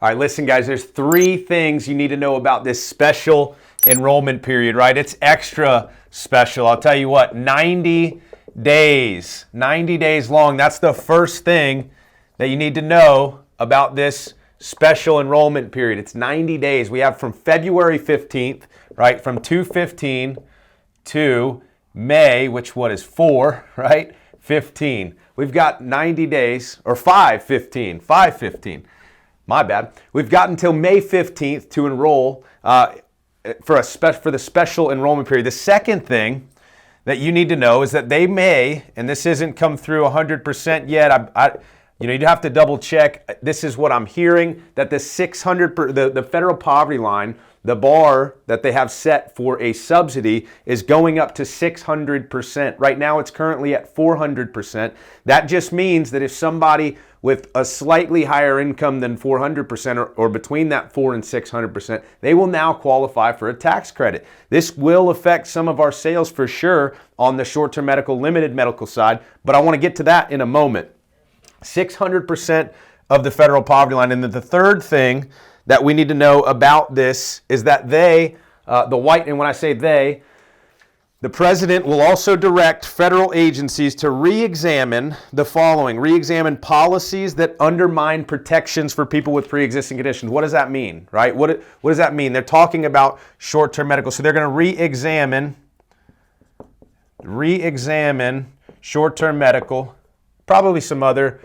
All right, listen, guys, there's 3 things you need to know about this special enrollment period, right? It's extra special. I'll tell you what, 90 days long. That's the first thing that you need to know about this special enrollment period. It's 90 days. We have from February 15th, right, from 2/15 to May, which what is 4, right, 15. We've got 90 days, or 5/15. My bad. We've got until May 15th to enroll for the special enrollment period. The second thing that you need to know is that they may, and this isn't come through 100% yet. You'd have to double check. This is what I'm hearing, that the 600, the federal poverty line, the bar that they have set for a subsidy is going up to 600%. Right now it's currently at 400%. That just means that if somebody with a slightly higher income than 400% or between that 400% and 600%, they will now qualify for a tax credit. This will affect some of our sales for sure on the short-term medical, limited medical side, but I want to get to that in a moment. 600% of the federal poverty line. And then the third thing that we need to know about this is that and when I say they, the president will also direct federal agencies to re-examine the following. Re-examine policies that undermine protections for people with pre-existing conditions. What does that mean, right? What does that mean? They're talking about short-term medical. So they're going to re-examine short-term medical, probably some other,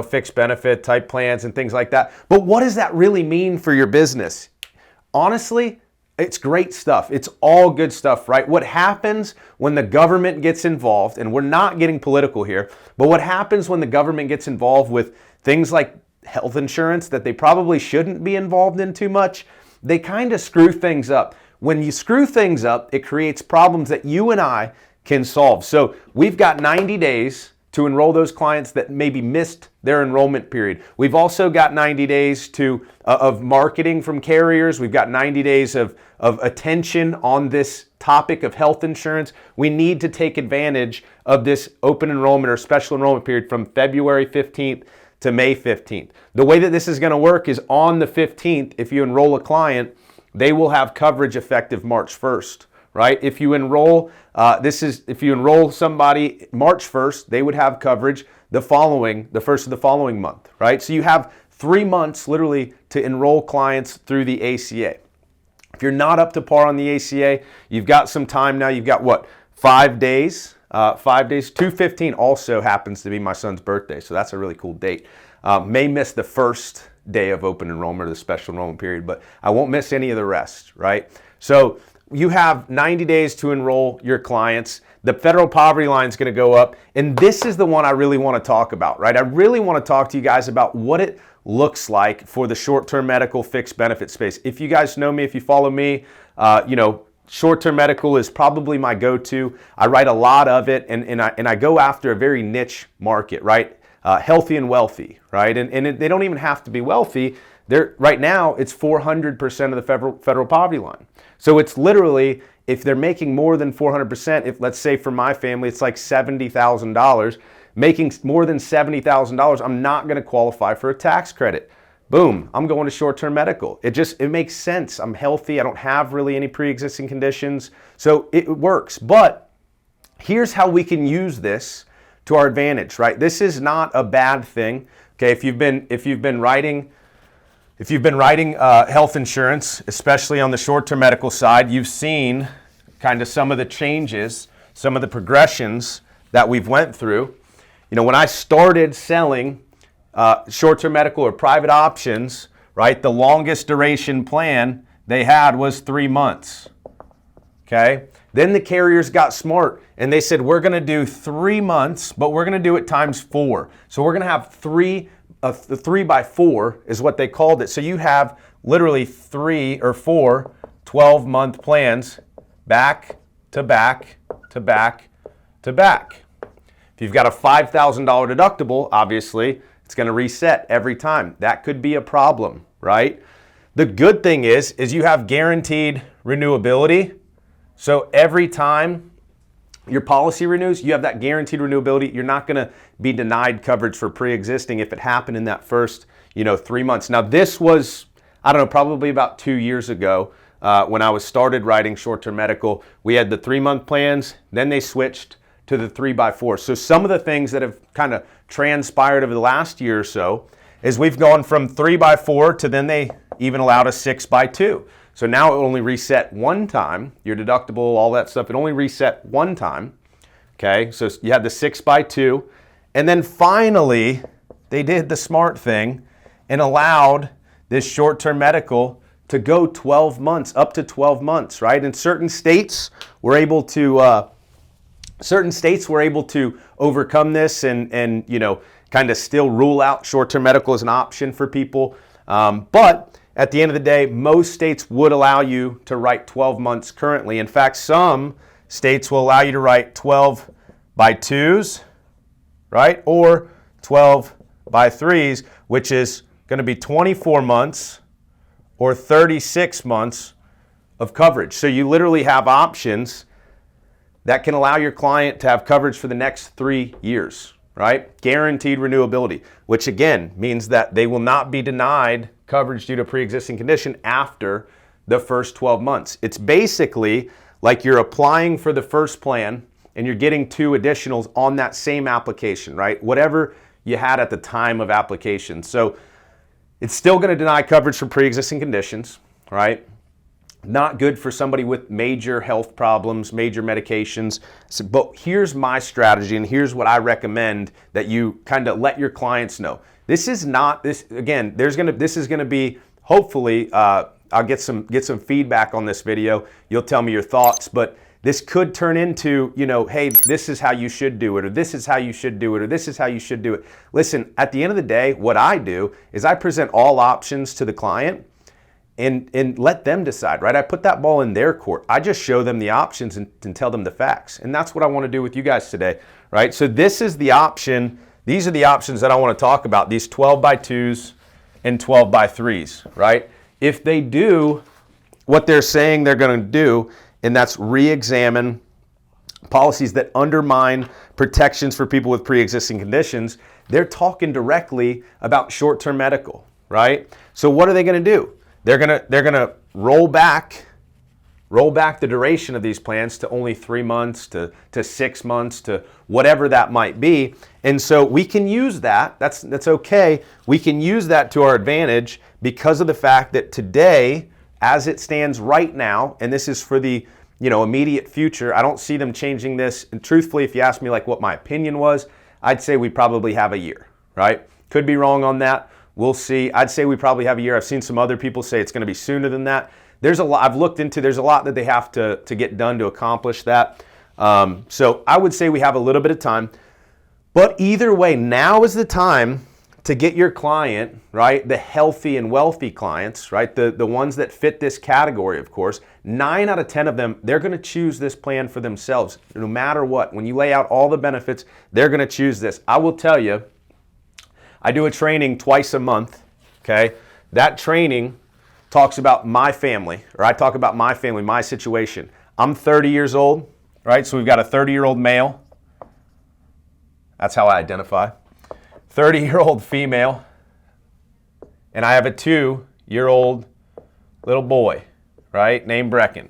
fixed benefit type plans and things like that. But what does that really mean for your business? Honestly, it's great stuff. It's all good stuff, right? What happens when the government gets involved, and we're not getting political here, but what happens when the government gets involved with things like health insurance that they probably shouldn't be involved in too much, they kind of screw things up. When you screw things up, it creates problems that you and I can solve. So we've got 90 days to enroll those clients that maybe missed their enrollment period. We've also got 90 days of marketing from carriers. We've got 90 days of attention on this topic of health insurance. We need to take advantage of this open enrollment or special enrollment period from February 15th to May 15th. The way that this is going to work is on the 15th, if you enroll a client, they will have coverage effective March 1st. Right? If you enroll, somebody March 1st, they would have coverage the first of the following month, right? So you have 3 months literally to enroll clients through the ACA. If you're not up to par on the ACA, you've got some time now. You've got 5 days? 5 days. 2/15 also happens to be my son's birthday, so that's a really cool date. May miss the first day of open enrollment or the special enrollment period, but I won't miss any of the rest, right? So you have 90 days to enroll your clients. The federal poverty line is going to go up. And this is the one I really want to talk about, right? I really want to talk to you guys about what it looks like for the short-term medical fixed benefit space. If you guys know me, if you follow me, short-term medical is probably my go-to. I write a lot of it, and I go after a very niche market, right? Healthy and wealthy, right? And they don't even have to be wealthy. Right now, it's 400% of the federal poverty line. So it's literally, if they're making more than 400%, if let's say for my family, it's like $70,000, making more than $70,000, I'm not going to qualify for a tax credit. Boom, I'm going to short-term medical. It makes sense. I'm healthy. I don't have really any pre-existing conditions. So it works. But here's how we can use this to our advantage, right? This is not a bad thing. Okay, if you've been writing health insurance, especially on the short-term medical side, you've seen kind of some of the changes, some of the progressions that we've went through. When I started selling short-term medical or private options, right, the longest duration plan they had was 3 months. Okay? Then the carriers got smart and they said, we're going to do 3 months, but we're going to do it times 4. So we're going to have the 3x4 is what they called it. So you have literally 3 or 4 12-month plans back to back to back to back. If you've got a $5,000 deductible, obviously, it's going to reset every time. That could be a problem, right? The good thing is you have guaranteed renewability. So every time your policy renews, you have that guaranteed renewability. You're not going to be denied coverage for pre-existing if it happened in that first, 3 months. Now this was, I don't know, probably about 2 years ago when I was started writing short-term medical. We had the 3-month plans, then they switched to the 3x4. So some of the things that have kind of transpired over the last year or so is we've gone from 3x4 to then they even allowed a 6x2. So now it only reset one time, your deductible, all that stuff, it only reset one time. Okay, so you had the 6x2, and then finally they did the smart thing and allowed this short-term medical to go 12 months, up to 12 months, right? And certain states were able to overcome this and kind of still rule out short-term medical as an option for people. But at the end of the day, most states would allow you to write 12 months currently. In fact, some states will allow you to write 12x2s, right? Or 12x3s, which is going to be 24 months or 36 months of coverage. So you literally have options that can allow your client to have coverage for the next 3 years, right? Guaranteed renewability, which again means that they will not be denied coverage due to pre-existing condition after the first 12 months. It's basically like you're applying for the first plan and you're getting 2 additionals on that same application, right? Whatever you had at the time of application. So it's still going to deny coverage for pre-existing conditions, right? Not good for somebody with major health problems, major medications. But here's my strategy, and here's what I recommend that you kind of let your clients know. This is not this again. This is going to be hopefully. I'll get some feedback on this video. You'll tell me your thoughts, but this could turn into, hey, this is how you should do it, or this is how you should do it, or this is how you should do it. Listen, at the end of the day, what I do is I present all options to the client and let them decide, right? I put that ball in their court. I just show them the options and tell them the facts. And that's what I want to do with you guys today, right? So this is the option. These are the options that I want to talk about, these 12x2s and 12x3s, right? If they do what they're saying they're going to do, and that's re-examine policies that undermine protections for people with pre-existing conditions, they're talking directly about short-term medical, right? So what are they going to do? They're going to roll back the duration of these plans to only 3 months, to 6 months, to whatever that might be. And so we can use that. That's okay. We can use that to our advantage because of the fact that today, as it stands right now, and this is for the immediate future, I don't see them changing this. And truthfully, if you ask me like what my opinion was, I'd say we probably have a year, right? Could be wrong on that. We'll see. I'd say we probably have a year. I've seen some other people say it's going to be sooner than that. There's a lot I've looked into. There's a lot that they have to get done to accomplish that. So I would say we have a little bit of time. But either way, now is the time to get your client, right, the healthy and wealthy clients, right, the ones that fit this category, of course. 9 out of 10 of them, they're going to choose this plan for themselves, no matter what. When you lay out all the benefits, they're going to choose this. I will tell you, I do a training twice a month, okay? That training talks about my family, or I talk about my family, my situation. I'm 30 years old, right? So we've got a 30-year-old male. That's how I identify. 30-year-old female. And I have a 2-year-old little boy, right? Named Brecken.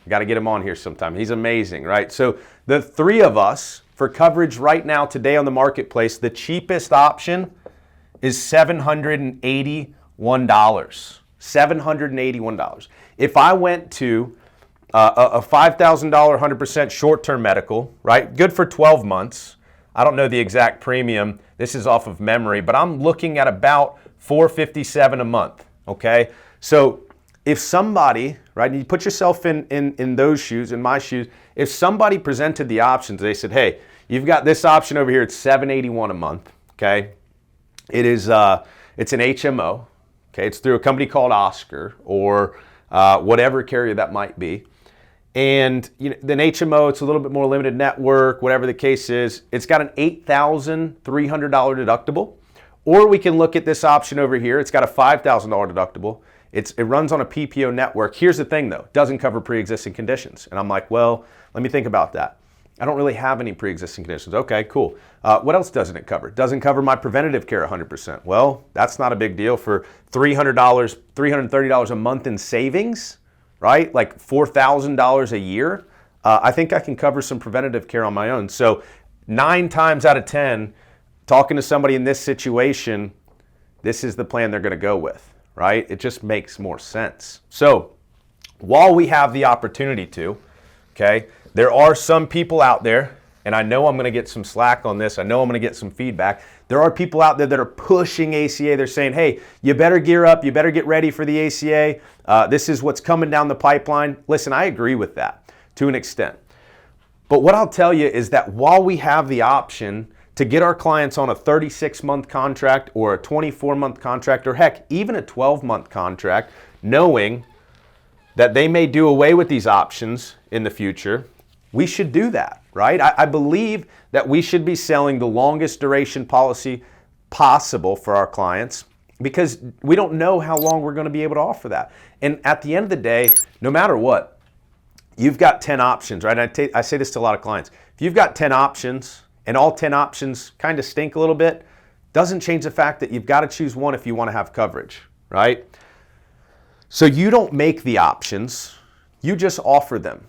Got to get him on here sometime. He's amazing, right? So the 3 of us, for coverage right now today on the marketplace, the cheapest option is $781. $781. If I went to a $5,000 100% short-term medical, right? Good for 12 months. I don't know the exact premium. This is off of memory, but I'm looking at about $457 a month, okay? So if somebody, right, you put yourself in those shoes, in my shoes, if somebody presented the options, they said, hey, you've got this option over here, it's $781 a month, okay? It is, it's an HMO, okay? It's through a company called Oscar or whatever carrier that might be. And then HMO, it's a little bit more limited network, whatever the case is. It's got an $8,300 deductible. Or we can look at this option over here. It's got a $5,000 deductible. It runs on a PPO network. Here's the thing though, it doesn't cover pre-existing conditions. And I'm like, well, let me think about that. I don't really have any pre-existing conditions. Okay, cool. What else doesn't it cover? It doesn't cover my preventative care 100%. Well, that's not a big deal for $300, $330 a month in savings, right? Like $4,000 a year. I think I can cover some preventative care on my own. So 9 times out of 10, talking to somebody in this situation, this is the plan they're going to go with, right? It just makes more sense. So while we have the opportunity to, okay, there are some people out there, and I know I'm going to get some slack on this. I know I'm going to get some feedback. There are people out there that are pushing ACA. They're saying, hey, you better gear up. You better get ready for the ACA. This is what's coming down the pipeline. Listen, I agree with that to an extent. But what I'll tell you is that while we have the option to get our clients on a 36-month contract or a 24-month contract, or heck, even a 12-month contract, knowing that they may do away with these options in the future, we should do that, right? I believe that we should be selling the longest duration policy possible for our clients because we don't know how long we're going to be able to offer that. And at the end of the day, no matter what, you've got 10 options, right? I say this to a lot of clients. If you've got 10 options and all 10 options kind of stink a little bit, doesn't change the fact that you've got to choose one if you want to have coverage, right? So you don't make the options, you just offer them.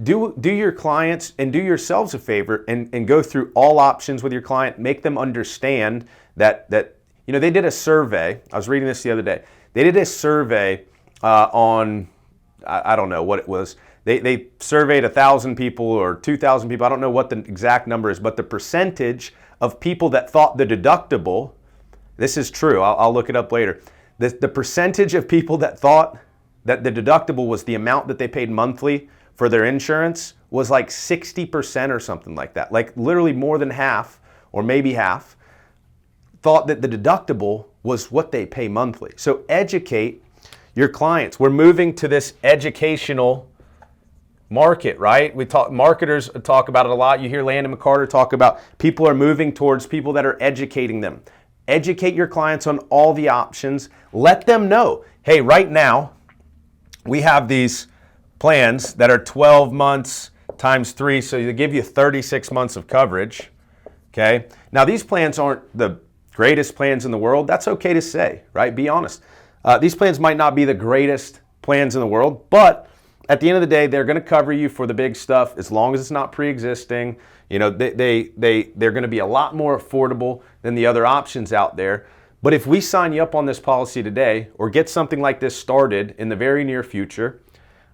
Do your clients and do yourselves a favor and go through all options with your client. Make them understand that they did a survey. I was reading this the other day. They did a survey on, I don't know what it was. They surveyed 1,000 people or 2,000 people. I don't know what the exact number is, but the percentage of people that thought the deductible, this is true, I'll look it up later. The percentage of people that thought that the deductible was the amount that they paid monthly for their insurance was like 60% or something like that. Like literally more than half, or maybe half, thought that the deductible was what they pay monthly. So educate your clients. We're moving to this educational market, right? Marketers talk about it a lot. You hear Landon McCarter talk about people are moving towards people that are educating them. Educate your clients on all the options. Let them know, hey, right now we have these plans that are 12 months times 3, so they give you 36 months of coverage, okay? Now, these plans aren't the greatest plans in the world. That's okay to say, right? Be honest. These plans might not be the greatest plans in the world, but at the end of the day, they're going to cover you for the big stuff as long as it's not pre-existing. You know, they're going to be a lot more affordable than the other options out there. But if we sign you up on this policy today or get something like this started in the very near future,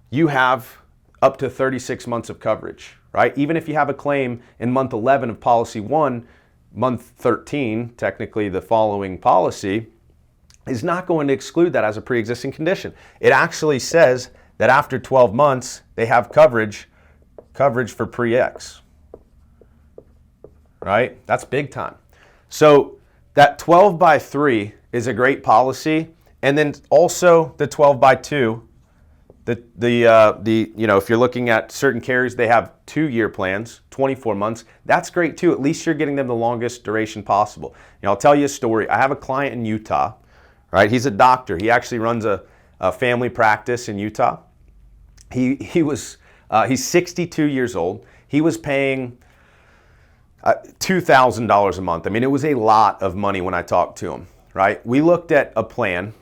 you have up to 36 months of coverage, right? Even if you have a claim in month 11 of policy 1, month 13, technically the following policy, is not going to exclude that as a pre-existing condition. It actually says that after 12 months, they have coverage for pre-X, right? That's big time. So that 12 by 3 is a great policy. And then also the 12 by 2, if you're looking at certain carriers, they have 2-year plans, 24 months. That's great too. At least you're getting them the longest duration possible. I'll tell you a story. I have a client in Utah, right? He's a doctor. He actually runs a family practice in Utah. He's 62 years old. He was paying $2,000 a month. I mean, it was a lot of money when I talked to him, right? We looked at a plan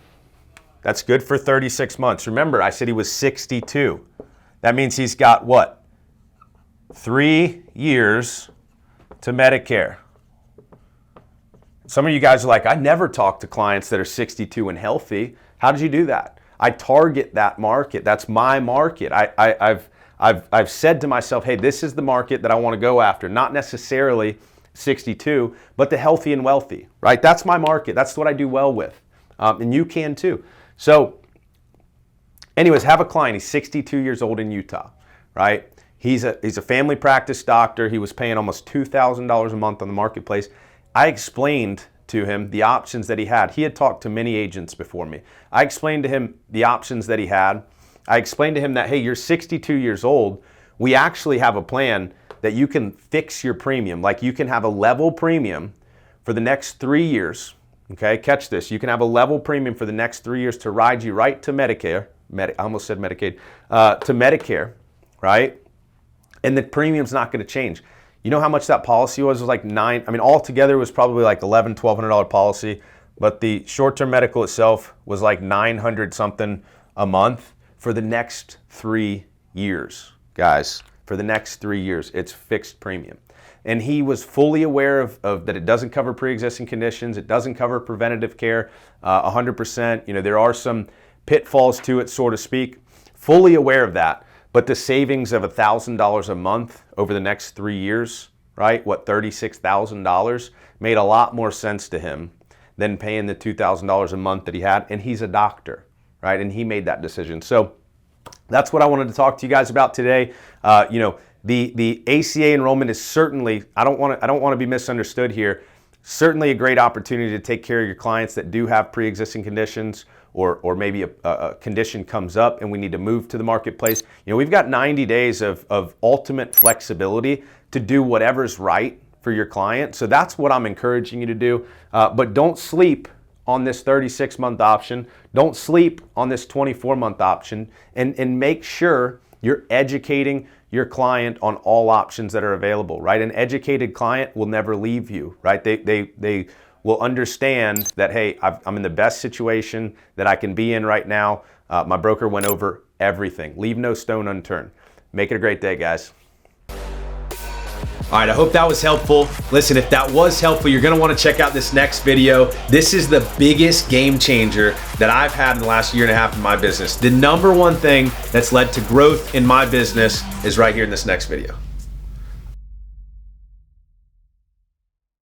that's good for 36 months. Remember, I said he was 62. That means he's got what? 3 years to Medicare. Some of you guys are like, I never talk to clients that are 62 and healthy. How did you do that? I target that market. That's my market. I've said to myself, hey, this is the market that I want to go after. Not necessarily 62, but the healthy and wealthy, right? That's my market. That's what I do well with. And you can too. So anyways, have a client. He's 62 years old in Utah, right? He's a family practice doctor. He was paying almost $2,000 a month on the marketplace. I explained to him the options that he had. He had talked to many agents before me. I explained to him the options that he had. I explained to him that, hey, you're 62 years old. We actually have a plan that you can fix your premium. Like you can have a level premium for the next 3 years. Okay, catch this. You can have a level premium for the next 3 years to ride you right to Medicare. I almost said Medicaid. To Medicare, right? and the premium's not going to change. You know how much that policy was? It was like altogether it was probably like $1,100-$1,200 policy, but the short-term medical itself was like $900 something a month for the next 3 years, guys. For the next 3 years, it's fixed premium. And he was fully aware of that it doesn't cover pre-existing conditions, it doesn't cover preventative care, 100%. You know, there are some pitfalls to it, so to speak. Fully aware of that, but the savings of $1,000 a month over the next 3 years, right? What, $36,000 made a lot more sense to him than paying the $2,000 a month that he had. And he's a doctor, right? And he made that decision. So that's what I wanted to talk to you guys about today. You know, the ACA enrollment is certainly, I don't want to be misunderstood here, certainly a great opportunity to take care of your clients that do have pre-existing conditions, or maybe a condition comes up and we need to move to the marketplace. You know, we've got 90 days of ultimate flexibility to do whatever's right for your client. So that's what I'm encouraging you to do. But don't sleep on this 36-month option. Don't sleep on this 24-month option, and make sure you're educating your client on all options that are available, right? An educated client will never leave you, right? They will understand that, hey, I'm in the best situation that I can be in right now. My broker went over everything. Leave no stone unturned. Make it a great day, guys. All right, I hope that was helpful. Listen, if that was helpful, you're gonna wanna check out this next video. This is the biggest game changer that I've had in the last year and a half in my business. The #1 thing that's led to growth in my business is right here in this next video.